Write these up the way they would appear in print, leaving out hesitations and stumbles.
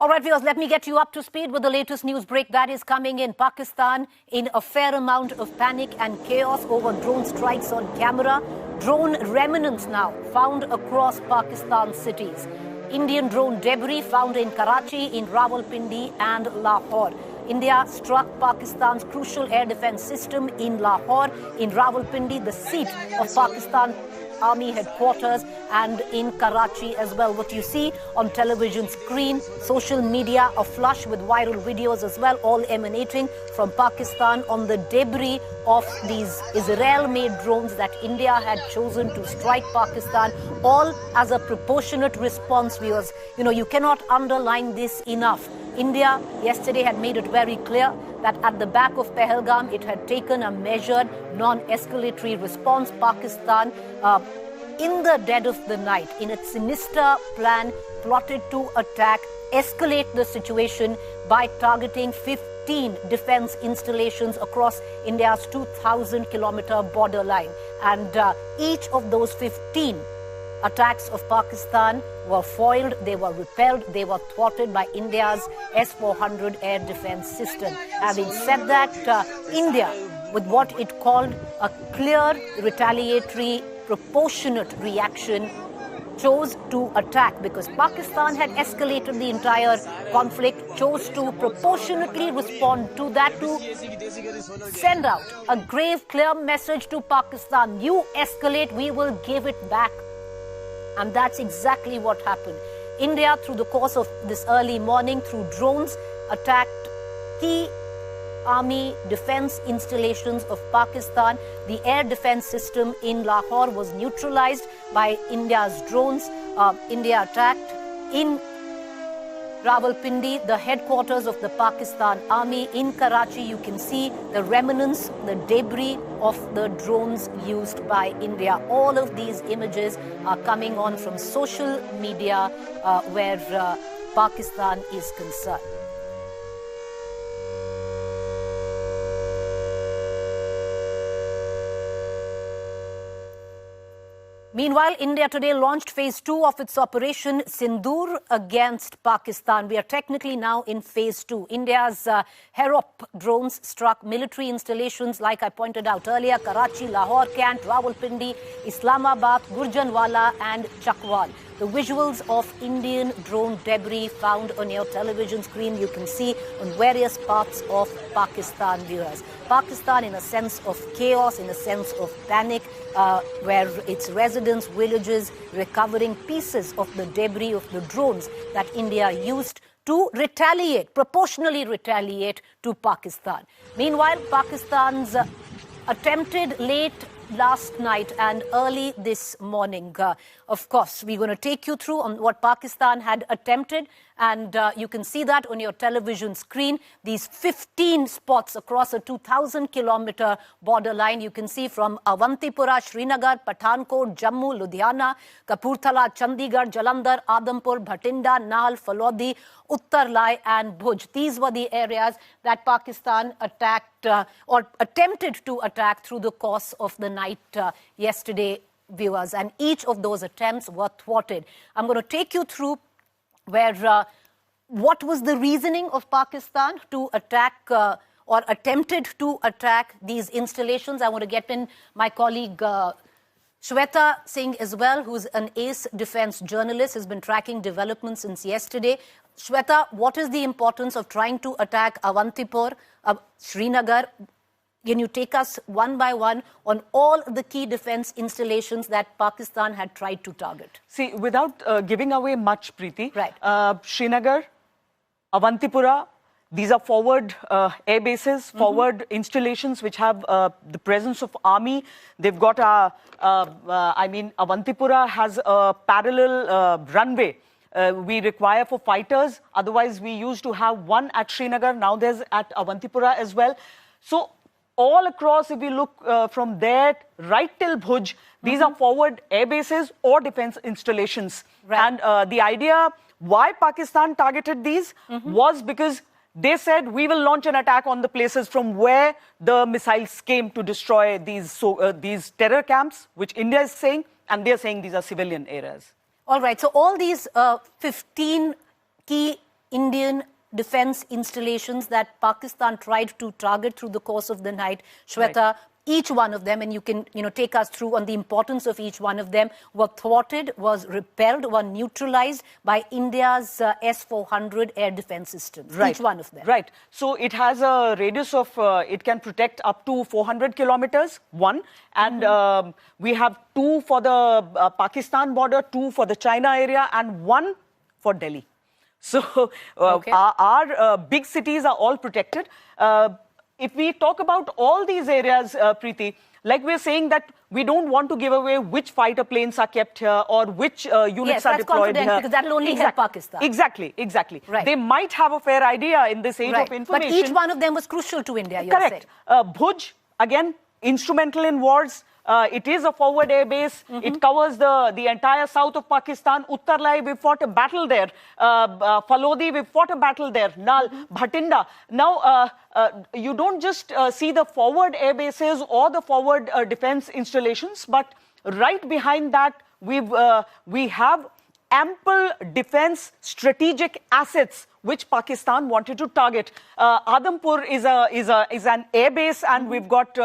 All right, viewers, let me get you up to speed with the latest news break that is coming in. Pakistan in a fair amount of panic and chaos over drone strikes on camera. Drone remnants now found across Pakistan's cities. Indian drone debris found in Karachi, in Rawalpindi and Lahore. India struck Pakistan's crucial air defense system in Lahore, in Rawalpindi, the seat of Pakistan Army headquarters, and in Karachi as well. What you see on television screen, social media aflush with viral videos as well, all emanating from Pakistan on the debris of these Israel-made drones that India had chosen to strike Pakistan, all as a proportionate response, viewers. You cannot underline this enough. India yesterday had made it very clear that at the back of Pahalgam, it had taken a measured, non-escalatory response. Pakistan, in the dead of the night, in its sinister plan, plotted to attack, escalate the situation by targeting 15 defense installations across India's 2,000-kilometer borderline. And each of those 15 attacks of Pakistan were foiled, they were repelled, they were thwarted by India's S-400 air defense system. Having said that, India, with what it called a clear, retaliatory, proportionate reaction, chose to attack because Pakistan had escalated the entire conflict, chose to proportionately respond to that, to send out a grave, clear message to Pakistan. You escalate, we will give it back. And that's exactly what happened. India, through the course of this early morning, through drones, attacked key army defense installations of Pakistan. The air defense system in Lahore was neutralized by India's drones. India attacked in Rawalpindi, the headquarters of the Pakistan Army. In Karachi, you can see the remnants, the debris of the drones used by India. All of these images are coming on from social media where Pakistan is concerned. Meanwhile, India today launched phase 2 of its Operation Sindoor against Pakistan. We are technically now in phase 2. India's Harop drones struck military installations, like I pointed out earlier, Karachi, Lahore, Kant, Rawalpindi, Islamabad, Gurjanwala and Chakwal. The visuals of Indian drone debris found on your television screen, you can see on various parts of Pakistan, viewers. Pakistan in a sense of chaos, in a sense of panic, where its residents, villages, recovering pieces of the debris of the drones that India used to retaliate, proportionally retaliate to Pakistan. Meanwhile, Pakistan's attempted late last night and early this morning. Of course, we're going to take you through on what Pakistan had attempted, and you can see that on your television screen. These 15 spots across a 2,000-kilometer borderline. You can see from Awantipura, Srinagar, Pathankot, Jammu, Ludhiana, Kapurthala, Chandigarh, Jalandhar, Adampur, Bhatinda, Nal, Falodi, Uttar Lai and Bhuj. These were the areas that Pakistan attacked or attempted to attack through the course of the night yesterday, viewers. And each of those attempts were thwarted. I'm going to take you through where what was the reasoning of Pakistan to attack or attempted to attack these installations. I want to get in my colleague Shweta Singh as well, who's an ace defense journalist, has been tracking developments since yesterday. Shweta, what is the importance of trying to attack Awantipur, Srinagar? Can you take us one by one on all the key defense installations that Pakistan had tried to target? See, without giving away much, Preeti, right. Srinagar, Awantipura, these are forward air bases, forward installations which have the presence of army. They've got Awantipura has a parallel runway. We require for fighters. Otherwise, we used to have one at Srinagar. Now there's at Awantipura as well. So all across, if we look from there right till Bhuj, these are forward air bases or defense installations. Right. And the idea why Pakistan targeted these was because they said we will launch an attack on the places from where the missiles came to destroy these terror camps, which India is saying, and they're saying these are civilian areas. All right. So all these 15 key Indian defense installations that Pakistan tried to target through the course of the night. Shweta, right. Each one of them, and you can take us through on the importance of each one of them, were thwarted, was repelled, were neutralized by India's S-400 air defense systems. Right. Each one of them. Right. So it has a radius of, it can protect up to 400 kilometers, one. And we have two for the Pakistan border, two for the China area, and one for Delhi. So our big cities are all protected. If we talk about all these areas, Preeti, like we're saying that we don't want to give away which fighter planes are kept here or which units are deployed here. Because that will only help Pakistan. Exactly. Right. They might have a fair idea in this age of information. But each one of them was crucial to India, you're saying. Correct. Bhuj, again, instrumental in wars. It is a forward air base. It covers the entire south of Pakistan. Uttarlai, we fought a battle there. Falodi, we fought a battle there. Nal, Bhatinda. Now, you don't just see the forward air bases or the forward defense installations, but right behind that, we have ample defense strategic assets which Pakistan wanted to target. Adampur is an air base, and we've got...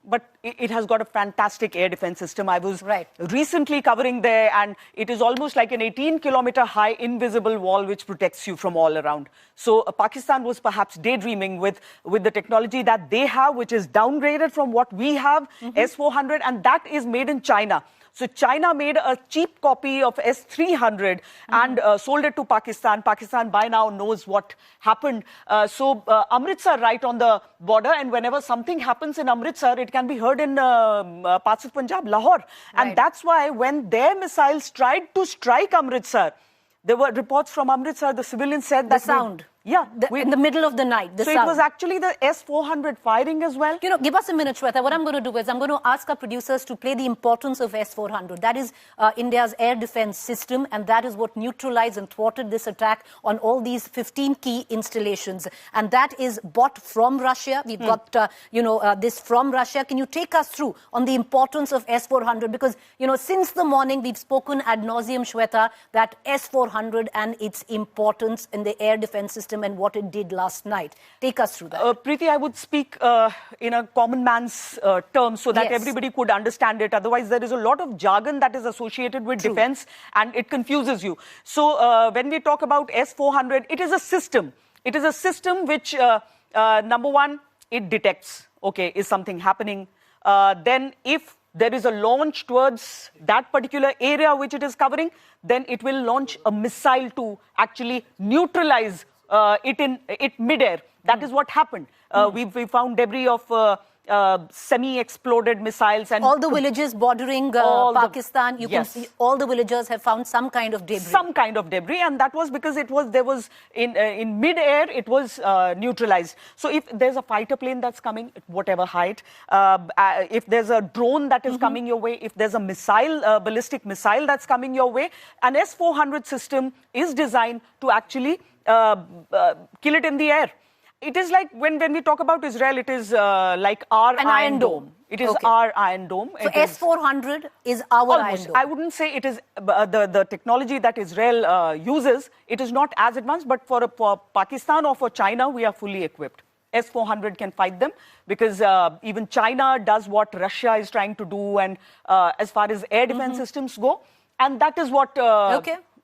but it has got a fantastic air defense system. I was recently covering there, and it is almost like an 18-kilometer high invisible wall which protects you from all around. So Pakistan was perhaps daydreaming with the technology that they have, which is downgraded from what we have, S-400, and that is made in China. So China made a cheap copy of S-300 and sold it to Pakistan. Pakistan by now knows what happened. So Amritsar, right on the border, and whenever something happens in Amritsar, it can be heard in parts of Punjab, Lahore. And that's why when their missiles tried to strike Amritsar, there were reports from Amritsar, the civilians said that... The sound. In the middle of the night, so sound. It was actually the S-400 firing as well? Give us a minute, Shweta. What I'm going to do is I'm going to ask our producers to play the importance of S-400. That is India's air defense system, and that is what neutralized and thwarted this attack on all these 15 key installations. And that is bought from Russia. We've got, this from Russia. Can you take us through on the importance of S-400? Because, since the morning, we've spoken ad nauseum, Shweta, that S-400 and its importance in the air defense system and what it did last night. Take us through that. Preeti, I would speak in a common man's terms so that everybody could understand it. Otherwise, there is a lot of jargon that is associated with defense, and it confuses you. So when we talk about S-400, it is a system. It is a system which, number one, it detects, is something happening? Then if there is a launch towards that particular area which it is covering, then it will launch a missile to actually neutralize it mid-air. That is what happened. We found debris of semi-exploded missiles, and all the villages bordering Pakistan. You can see all the villagers have found some kind of debris. Some kind of debris, and that was because there was in mid-air it was neutralized. So if there's a fighter plane that's coming at whatever height, if there's a drone that is coming your way, if there's a missile, ballistic missile that's coming your way, an S-400 system is designed to actually kill it in the air. It is like when we talk about Israel, it is like our Iron Dome. It is our Iron Dome. So S-400 is our Iron Dome. I wouldn't say it is the technology that Israel uses. It is not as advanced, but for Pakistan or for China, we are fully equipped. S-400 can fight them because even China does what Russia is trying to do, and as far as air defense systems go, and that is what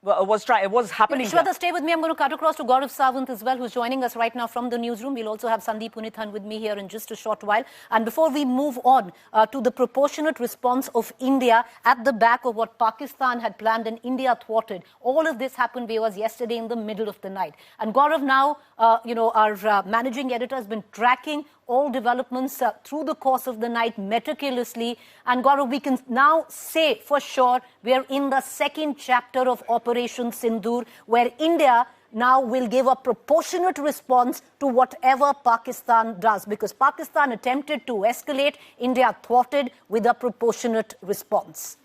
was happening. Shweta, stay with me. I'm going to cut across to Gaurav Sawant as well, who's joining us right now from the newsroom. We'll also have Sandeep Punithan with me here in just a short while. And before we move on to the proportionate response of India at the back of what Pakistan had planned and India thwarted, all of this happened, viewers, yesterday in the middle of the night. And Gaurav, now, our managing editor has been tracking all developments through the course of the night meticulously. And Gaurav, we can now say for sure we are in the second chapter of Operation Sindoor, where India now will give a proportionate response to whatever Pakistan does, because Pakistan attempted to escalate, India thwarted with a proportionate response.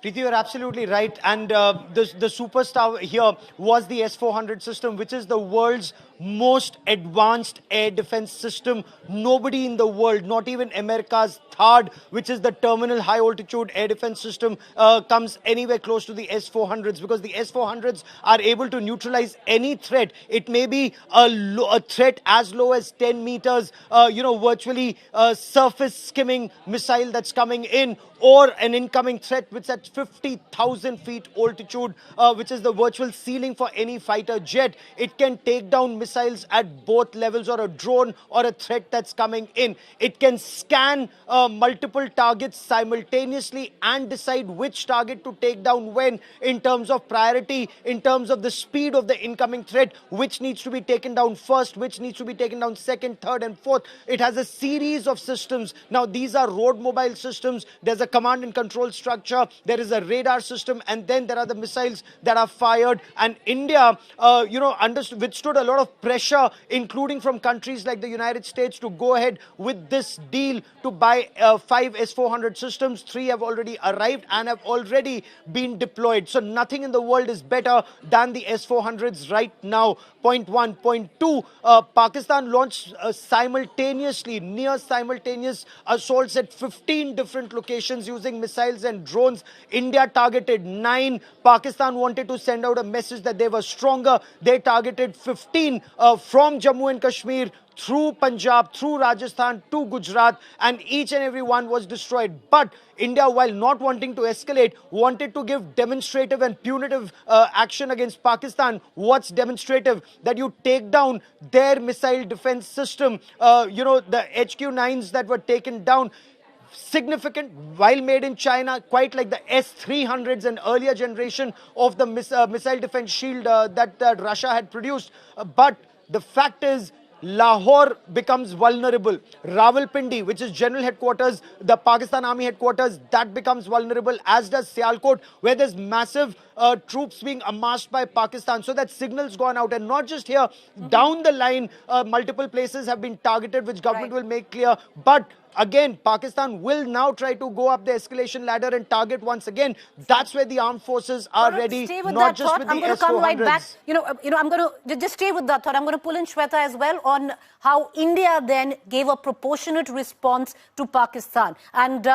Preeti, you're absolutely right. And the superstar here was the S-400 system, which is the world's most advanced air defense system. Nobody in the world, not even America's THAAD, which is the terminal high altitude air defense system, comes anywhere close to the S-400s, because the S-400s are able to neutralize any threat. It may be a threat as low as 10 meters, virtually surface skimming missile that's coming in, or an incoming threat which is at 50,000 feet altitude, which is the virtual ceiling for any fighter jet. It can take down missiles at both levels, or a drone or a threat that's coming in. It can scan multiple targets simultaneously and decide which target to take down when, in terms of priority, in terms of the speed of the incoming threat, which needs to be taken down first, which needs to be taken down second, third and fourth. It has a series of systems. Now, these are road mobile systems. There's a command and control structure, there is a radar system, and then there are the missiles that are fired. And India, withstood a lot of pressure, including from countries like the United States, to go ahead with this deal to buy 5 S-400 systems. 3 have already arrived and have already been deployed. So nothing in the world is better than the S-400s right now. Point one. Point two, Pakistan launched near simultaneous assaults at 15 different locations using missiles and drones. India targeted 9. Pakistan wanted to send out a message that they were stronger. They targeted 15 from Jammu and Kashmir, through Punjab, through Rajasthan to Gujarat, and each and every one was destroyed. But India, while not wanting to escalate, wanted to give demonstrative and punitive action against Pakistan. What's demonstrative? That you take down their missile defense system, the HQ-9s that were taken down. Significant, while made in China, quite like the S-300s, an earlier generation of the missile defense shield that Russia had produced. But the fact is, Lahore becomes vulnerable. Rawalpindi, which is general headquarters, the Pakistan Army headquarters, that becomes vulnerable, as does Sialkot, where there's massive troops being amassed by Pakistan. So that signal's gone out. And not just here, down the line, multiple places have been targeted, which government will make clear. But again, Pakistan will now try to go up the escalation ladder and target once again. That's where the armed forces are ready, not just with the S-400s. I'm going to come right back. I'm going to just stay with that thought. I'm going to pull in Shweta as well on how India then gave a proportionate response to Pakistan. And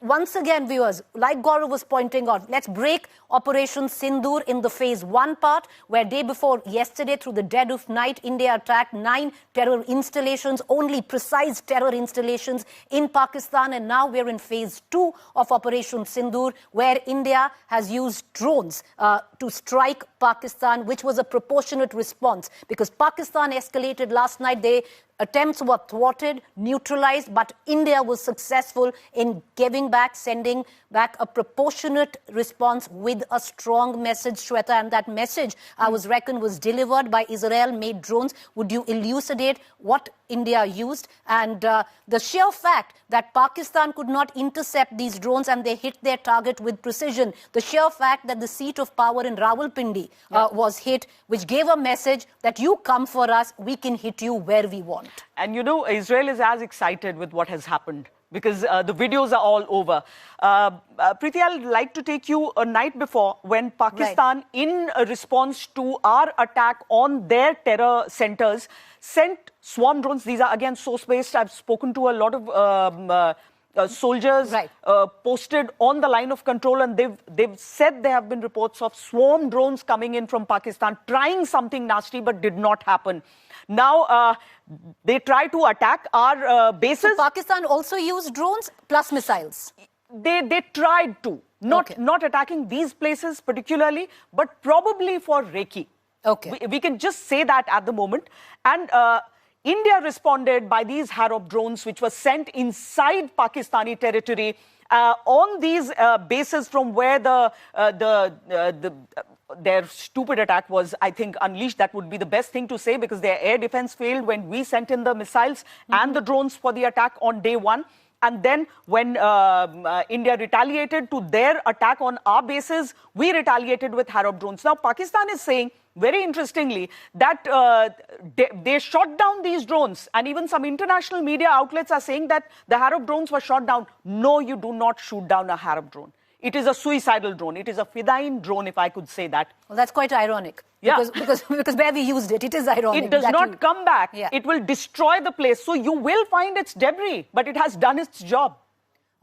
once again, viewers, like Gaurav was pointing out, let's break Operation Sindoor in the phase 1 part, where day before yesterday, through the dead of night, India attacked 9 terror installations, only precise terror installations in Pakistan. And now we're in phase 2 of Operation Sindoor, where India has used drones to strike Pakistan, which was a proportionate response, because Pakistan escalated last night. Attempts were thwarted, neutralized, but India was successful in sending back a proportionate response with a strong message, Shweta. And that message, I was reckoned, was delivered by Israel-made drones. Would you elucidate what India used? And the sheer fact that Pakistan could not intercept these drones and they hit their target with precision. The sheer fact that the seat of power in Rawalpindi was hit, which gave a message that you come for us, we can hit you where we want. And Israel is as excited with what has happened, because the videos are all over. Preeti, I'd like to take you a night before, when Pakistan, in a response to our attack on their terror centers, sent swarm drones. These are, again, source-based. I've spoken to a lot of soldiers posted on the line of control, and they've said there have been reports of swarm drones coming in from Pakistan, trying something nasty, but did not happen. Now, they try to attack our bases. So Pakistan also used drones plus missiles? They tried to. Not attacking these places particularly, but probably for Reiki. We can just say that at the moment. And India responded by these Harop drones, which were sent inside Pakistani territory on these bases from where their stupid attack was, I think, unleashed. That would be the best thing to say, because their air defense failed when we sent in the missiles and the drones for the attack on day 1. And then when India retaliated to their attack on our bases, we retaliated with Harop drones. Now, Pakistan is saying, very interestingly, that they shot down these drones. And even some international media outlets are saying that the Harop drones were shot down. No, you do not shoot down a Harop drone. It is a suicidal drone. It is a fidayeen drone, if I could say that. Well, that's quite ironic. Yeah. Because where we used it, it is ironic. It does not come back. Yeah. It will destroy the place. So you will find its debris, but it has done its job.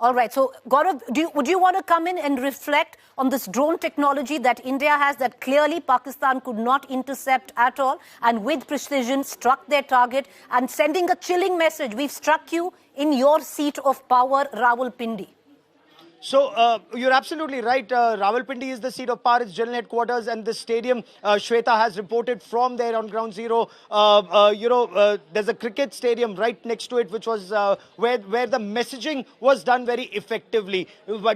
All right. So, Gaurav, would you want to come in and reflect on this drone technology that India has that clearly Pakistan could not intercept at all and with precision struck their target and sending a chilling message? We've struck you in your seat of power, Rawalpindi. So you're absolutely right. Rawalpindi is the seat of power, its general headquarters, and the stadium. Shweta has reported from there on ground zero. There's a cricket stadium right next to it, which was where the messaging was done very effectively.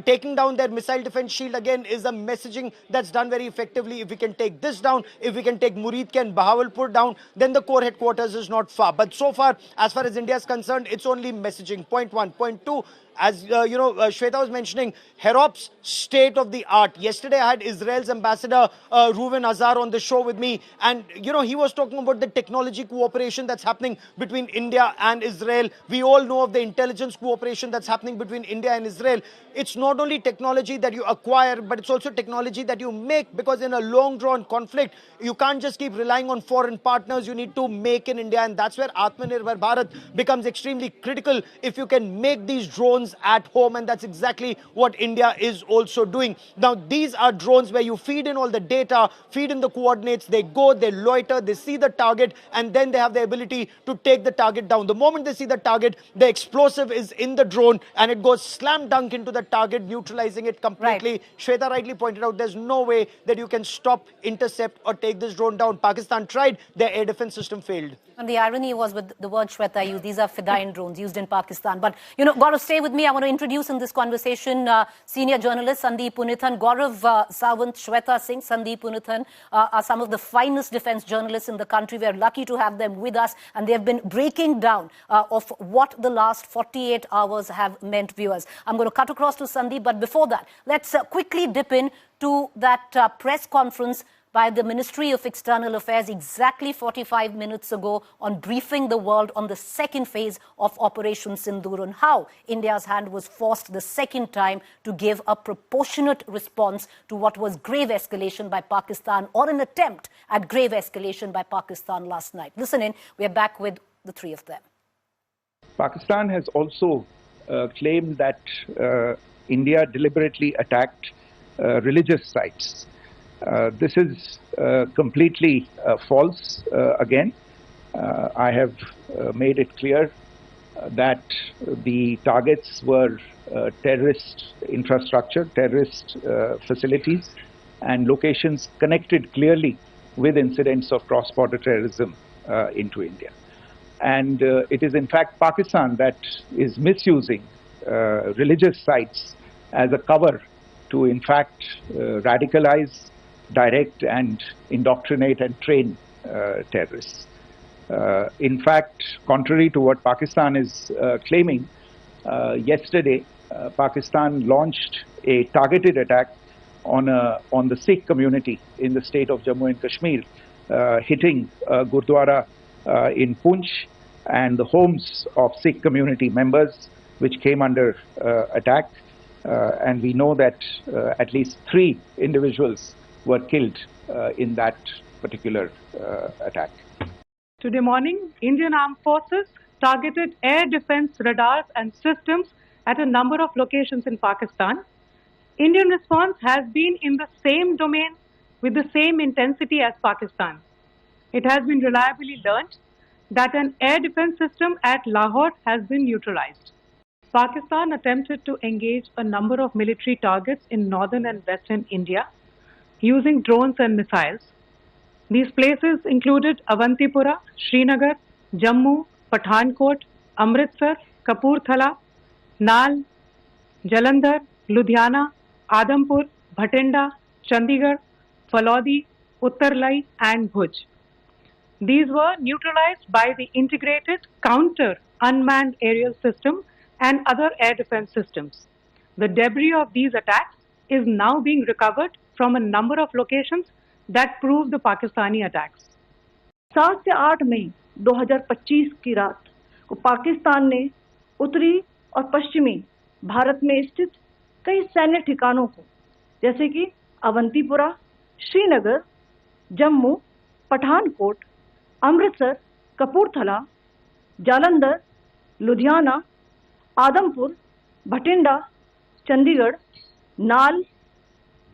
Taking down their missile defense shield again is a messaging that's done very effectively. If we can take this down, if we can take Muridke and Bahawalpur down, then the core headquarters is not far. But so far, as far as India is concerned, it's only messaging. Point one. Point two. As Shweta was mentioning, Harop's state of the art. Yesterday, I had Israel's ambassador, Reuven Azar, on the show with me. And, he was talking about the technology cooperation that's happening between India and Israel. We all know of the intelligence cooperation that's happening between India and Israel. It's not only technology that you acquire, but it's also technology that you make. Because in a long-drawn conflict, you can't just keep relying on foreign partners. You need to make in India. And that's where Atmanirbhar Bharat becomes extremely critical if you can make these drones at home, and that's exactly what India is also doing. Now, these are drones where you feed in all the data, feed in the coordinates, they go, they loiter, they see the target, and then they have the ability to take the target down. The moment they see the target, the explosive is in the drone, and it goes slam dunk into the target, neutralizing it completely. Right. Shweta rightly pointed out, there's no way that you can stop, intercept, or take this drone down. Pakistan tried, their air defense system failed. And the irony was with the word Shweta used, these are fidayeen drones used in Pakistan. But, Gaurav, stay with me. I want to introduce in this conversation senior journalist Sandeep Punithan. Gaurav Sawant, Shweta Singh, Sandeep Punithan are some of the finest defense journalists in the country. We're lucky to have them with us, and they've been breaking down of what the last 48 hours have meant, viewers. I'm going to cut across to Sandeep, but before that, let's quickly dip in to that press conference by the Ministry of External Affairs exactly 45 minutes ago on briefing the world on the second phase of Operation Sindoor and how India's hand was forced the second time to give a proportionate response to what was grave escalation by Pakistan, or an attempt at grave escalation by Pakistan last night. Listen in, we're back with the three of them. Pakistan has also claimed that India deliberately attacked religious sites. This is completely false again. I have made it clear that the targets were terrorist infrastructure, terrorist facilities, and locations connected clearly with incidents of cross-border terrorism into India. And it is in fact Pakistan that is misusing religious sites as a cover to in fact radicalize, direct and indoctrinate and train terrorists. In fact, contrary to what Pakistan is claiming, yesterday Pakistan launched a targeted attack on the Sikh community in the state of Jammu and Kashmir, hitting Gurdwara in Poonch and the homes of Sikh community members which came under attack. And we know that at least 3 individuals were killed in that particular attack. Today morning, Indian Armed Forces targeted air defense radars and systems at a number of locations in Pakistan. Indian response has been in the same domain with the same intensity as Pakistan. It has been reliably learnt that an air defense system at Lahore has been neutralized. Pakistan attempted to engage a number of military targets in northern and western India using drones and missiles. These places included Avantipura, Srinagar, Jammu, Pathankot, Amritsar, Kapurthala, Nal, Jalandhar, Ludhiana, Adampur, Bhatinda, Chandigarh, Falodi, Uttarlai and Bhuj. These were neutralized by the integrated counter unmanned aerial system and other air defense systems. The debris of these attacks is now being recovered from a number of locations that prove the Pakistani attacks. 7 से 8 मई 2025 की रात को पाकिस्तान ने उत्तरी और पश्चिमी भारत में स्थित कई सैन्य ठिकानों को, जैसे कि अवंतीपुरा, श्रीनगर, जम्मू, पठानकोट, अमृतसर, कपूरथला, जालंधर, लुधियाना, आदमपुर, भटिंडा, चंडीगढ़, नाल,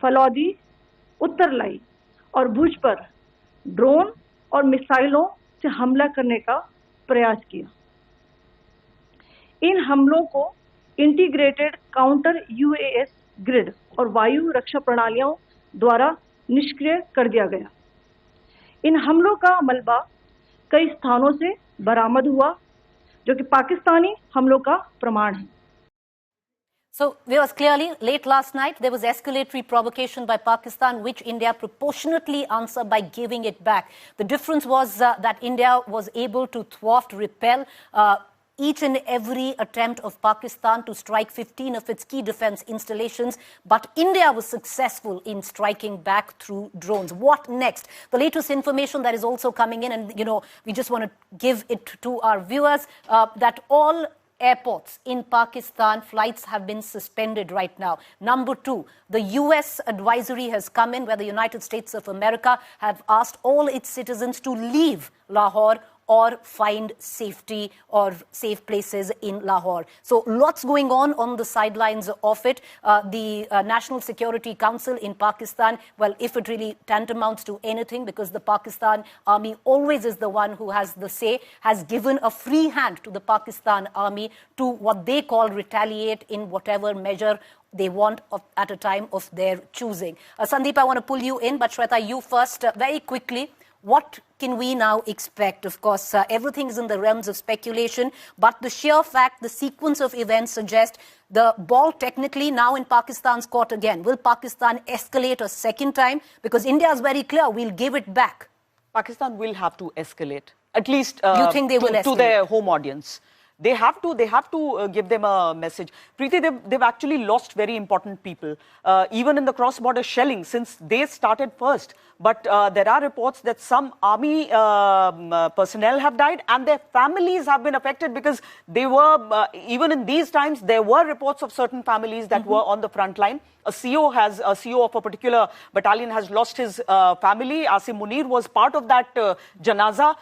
फलौदी, उत्तरलाई और भुज पर ड्रोन और मिसाइलों से हमला करने का प्रयास किया। इन हमलों को इंटीग्रेटेड काउंटर यूएएस ग्रिड और वायु रक्षा प्रणालियों द्वारा निष्क्रिय कर दिया गया। इन हमलों का मलबा कई स्थानों से बरामद हुआ, जो कि पाकिस्तानी हमलों का प्रमाण है। So, viewers, clearly, late last night, there was escalatory provocation by Pakistan, which India proportionately answered by giving it back. The difference was that India was able to thwart, repel each and every attempt of Pakistan to strike 15 of its key defense installations, but India was successful in striking back through drones. What next? The latest information that is also coming in, and, we just want to give it to our viewers, that all airports in Pakistan, flights have been suspended right now. Number two, the US advisory has come in where the United States of America have asked all its citizens to leave Lahore or find safety or safe places in Lahore. So lots going on the sidelines of it. The National Security Council in Pakistan, well, if it really tantamounts to anything, because the Pakistan Army always is the one who has the say, has given a free hand to the Pakistan Army to what they call retaliate in whatever measure they want at a time of their choosing. Sandeep, I want to pull you in, but Shweta, you first, very quickly. What can we now expect? Of course, everything is in the realms of speculation, but the sheer fact, the sequence of events suggest the ball technically now in Pakistan's court again. Will Pakistan escalate a second time? Because India is very clear, we'll give it back. Pakistan will have to escalate, at least you think they will escalate? To their home audience. They have to give them a message. Preeti, they've actually lost very important people, even in the cross-border shelling, since they started first. But there are reports that some army personnel have died and their families have been affected, because they were, even in these times, there were reports of certain families that were on the front line. A CO of a particular battalion has lost his family. Asim Munir was part of that janaza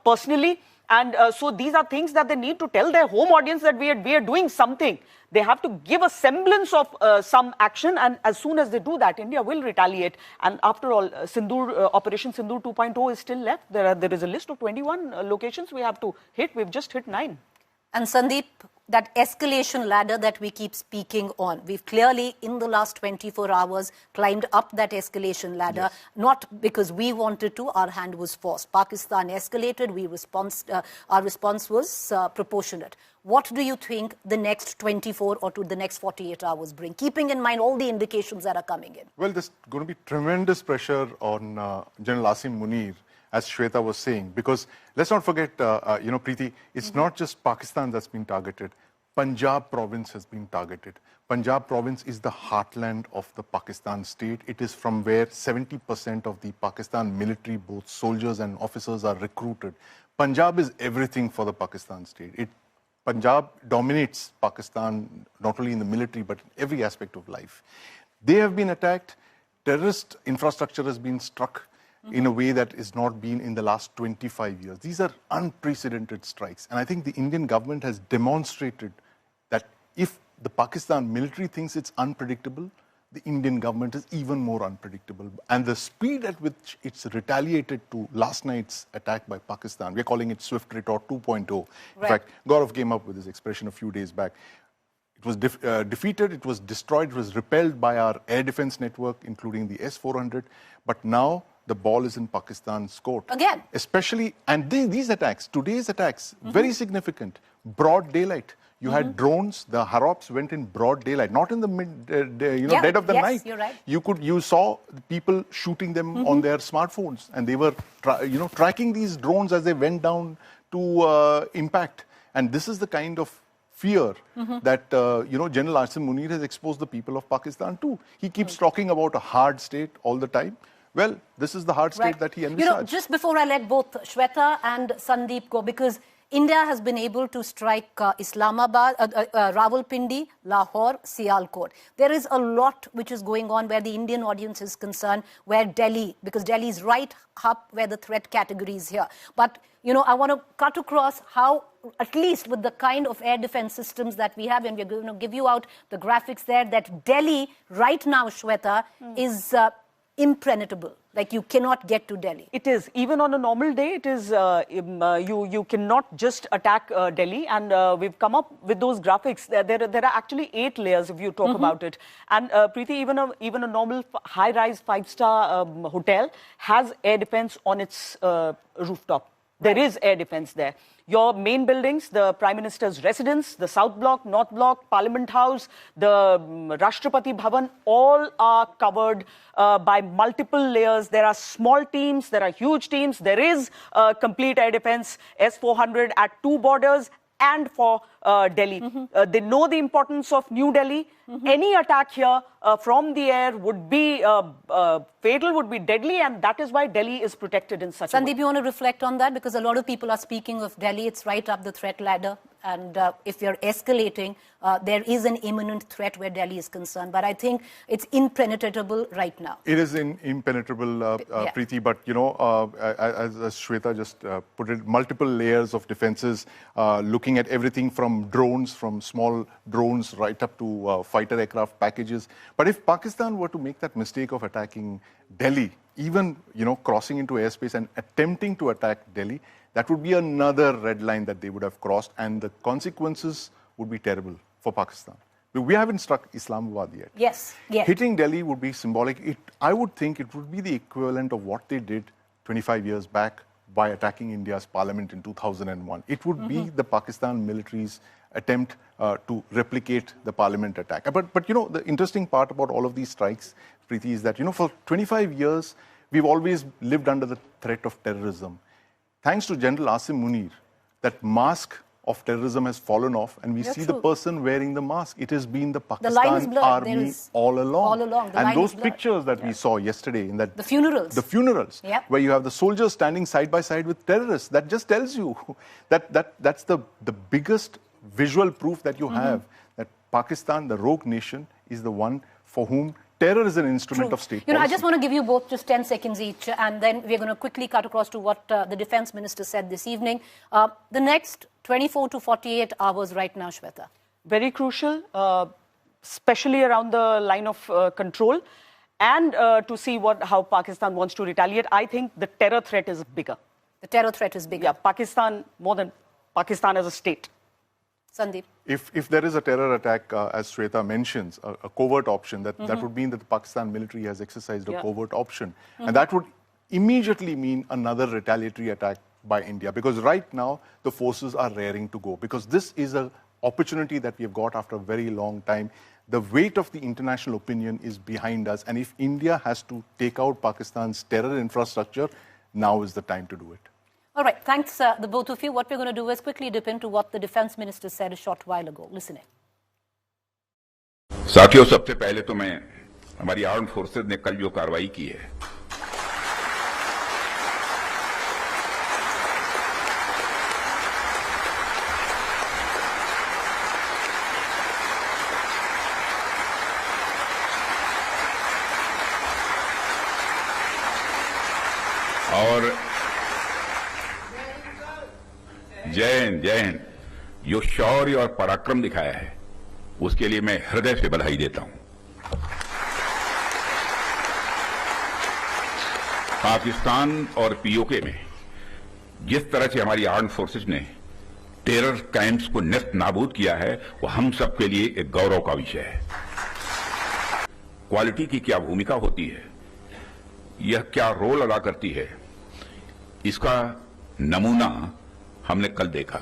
personally. And so these are things that they need to tell their home audience that we are doing something. They have to give a semblance of some action, and as soon as they do that, India will retaliate. And after all, Operation Sindoor 2.0 is still left. There is a list of 21 locations we have to hit. We've just hit 9. And Sandeep, that escalation ladder that we keep speaking on, we've clearly, in the last 24 hours, climbed up that escalation ladder, yes. Not because we wanted to, our hand was forced. Pakistan escalated, our response was proportionate. What do you think the next 24 or to the next 48 hours bring, keeping in mind all the indications that are coming in? Well, there's going to be tremendous pressure on General Asim Munir, as Shweta was saying, because let's not forget, Preeti, it's not just Pakistan that's been targeted. Punjab province has been targeted. Punjab province is the heartland of the Pakistan state. It is from where 70% of the Pakistan military, both soldiers and officers, are recruited. Punjab is everything for the Pakistan state. Punjab dominates Pakistan, not only in the military, but in every aspect of life. They have been attacked. Terrorist infrastructure has been struck in a way that is not been in the last 25 years. These are unprecedented strikes. And I think the Indian government has demonstrated that if the Pakistan military thinks it's unpredictable, the Indian government is even more unpredictable. And the speed at which it's retaliated to last night's attack by Pakistan, we're calling it Swift Retort 2.0. Right. In fact, Gaurav came up with this expression a few days back. It was defeated, it was destroyed, it was repelled by our air defense network, including the S-400. But now the ball is in Pakistan's court. Again. Especially, and these attacks, today's attacks, very significant. Broad daylight. You had drones, the Harops went in broad daylight, not in the dead of the night. You're right. You saw people shooting them on their smartphones, and they were tracking these drones as they went down to impact. And this is the kind of fear that General Asim Munir has exposed the people of Pakistan to. He keeps talking about a hard state all the time. Well, this is the hard state that he envisaged. Just before I let both Shweta and Sandeep go, because India has been able to strike Islamabad, Rawalpindi, Lahore, Sialkot. There is a lot which is going on where the Indian audience is concerned, where Delhi, because Delhi is right up where the threat category is here. But, you know, I want to cut across how, at least with the kind of air defense systems that we have, and we're going to give you out the graphics there, that Delhi right now, Shweta, is impenetrable. Like, you cannot get to Delhi. It is. Even on a normal day, it is, you cannot just attack Delhi. And we've come up with those graphics. There are actually 8 layers if you talk about it. And Preeti, even a normal high-rise 5-star hotel has air defense on its rooftop. There is air defense there. Your main buildings, the Prime Minister's residence, the South Block, North Block, Parliament House, the Rashtrapati Bhavan, all are covered by multiple layers. There are small teams, there are huge teams. There is complete air defense, S-400 at 2 borders and for Delhi. They know the importance of New Delhi. Any attack here from the air would be fatal, would be deadly, and that is why Delhi is protected in such a way. Sandeep, you want to reflect on that? Because a lot of people are speaking of Delhi. It's right up the threat ladder. And if you're escalating, there is an imminent threat where Delhi is concerned. But I think it's impenetrable right now. It is impenetrable, Preeti, but, you know, as Shweta just put it, multiple layers of defenses, looking at everything from drones, from small drones right up to fighter aircraft packages. But if Pakistan were to make that mistake of attacking Delhi, even, you know, crossing into airspace and attempting to attack Delhi, that would be another red line that they would have crossed, and the consequences would be terrible for Pakistan. We haven't struck Islamabad yet. Yes, yes. Hitting Delhi would be symbolic. I would think it would be the equivalent of what they did 25 years back by attacking India's parliament in 2001. It would be the Pakistan military's attempt to replicate the parliament attack. But you know, the interesting part about all of these strikes, Preeti, is that, you know, for 25 years, we've always lived under the threat of terrorism. Thanks to General Asim Munir, that mask of terrorism has fallen off, and we see the person wearing the mask. It has been the Pakistan army all along. And those pictures that we saw yesterday in that... The funerals. Where you have the soldiers standing side by side with terrorists. That just tells you that that's the biggest visual proof that you have, that Pakistan, the rogue nation, is the one for whom terror is an instrument of state policy. You know, I just want to give you both just 10 seconds each, and then we're going to quickly cut across to what the defense minister said this evening. The next 24 to 48 hours right now, Shweta. Very crucial, especially around the line of control, and to see how Pakistan wants to retaliate. I think the terror threat is bigger. The terror threat is bigger. Yeah, Pakistan, more than Pakistan as a state. Sandeep. If there is a terror attack, as Shweta mentions, a covert option, that would mean that the Pakistan military has exercised a covert option. And that would immediately mean another retaliatory attack by India. Because right now, the forces are raring to go. Because this is an opportunity that we have got after a very long time. The weight of the international opinion is behind us. And if India has to take out Pakistan's terror infrastructure, now is the time to do it. All right, thanks, the both of you. What we're going to do is quickly dip into what the defense minister said a short while ago. Listen in. साथियों, सबसे पहले तो मैं हमारी armed forces ने कल जो कार्रवाई की है और जय हिंद जो शौर्य और पराक्रम दिखाया है उसके लिए मैं हृदय से बधाई देता हूं। पाकिस्तान और पीओके में जिस तरह से हमारी आर्म्ड फोर्सेज ने टेरर कैंप्स को नेस्त नाबूद किया है वो हम सबके लिए एक गौरव का विषय है। क्वालिटी की क्या भूमिका होती है, यह क्या रोल अदा करती है, इसका नमूना हमने कल देखा।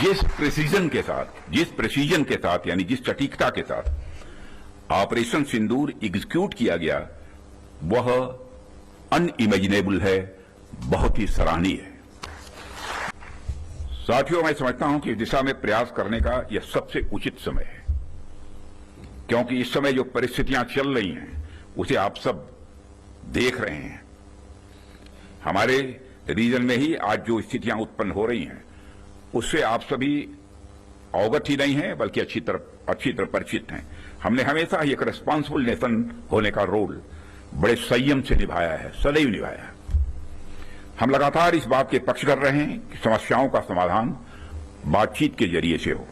जिस प्रेसिजन के साथ यानी जिस सटीकता के साथ ऑपरेशन सिंदूर एग्जीक्यूट किया गया वह अनइमेजिनेबल है, बहुत ही सराहनीय है। साथियों, मैं समझता हूं कि इस दिशा में प्रयास करने का यह सबसे उचित समय है, क्योंकि इस समय जो परिस्थितियां चल रही हैं उसे आप सब देख रहे हैं। हमारे रीजन में ही आज जो स्थितियां उत्पन्न हो रही हैं उससे आप सभी अवगत ही नहीं हैं बल्कि अच्छी तरह परिचित हैं। हमने हमेशा ही एक रिस्पॉन्सिबल नेशन होने का रोल बड़े संयम से निभाया है, सदैव निभाया है। हम लगातार इस बात के पक्ष कर रहे हैं कि समस्याओं का समाधान बातचीत के जरिए से हो,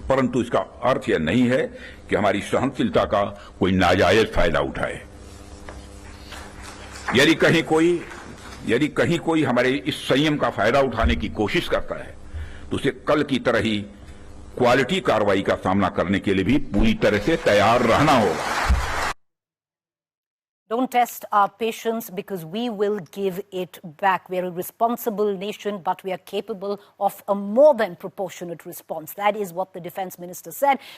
परंतु इसका अर्थ यह नहीं है कि हमारी सहनशीलता का कोई नाजायज फायदा उठाए। यदि कहीं कोई हमारे इस संयम का फायदा उठाने की कोशिश करता है तो उसे कल की तरह ही क्वालिटी कार्रवाई का सामना करने के लिए भी पूरी तरह से तैयार रहना होगा। Don't test our patience because we will give it back. We are a responsible nation, but we are capable of a more than proportionate response. That is what the Defence Minister said.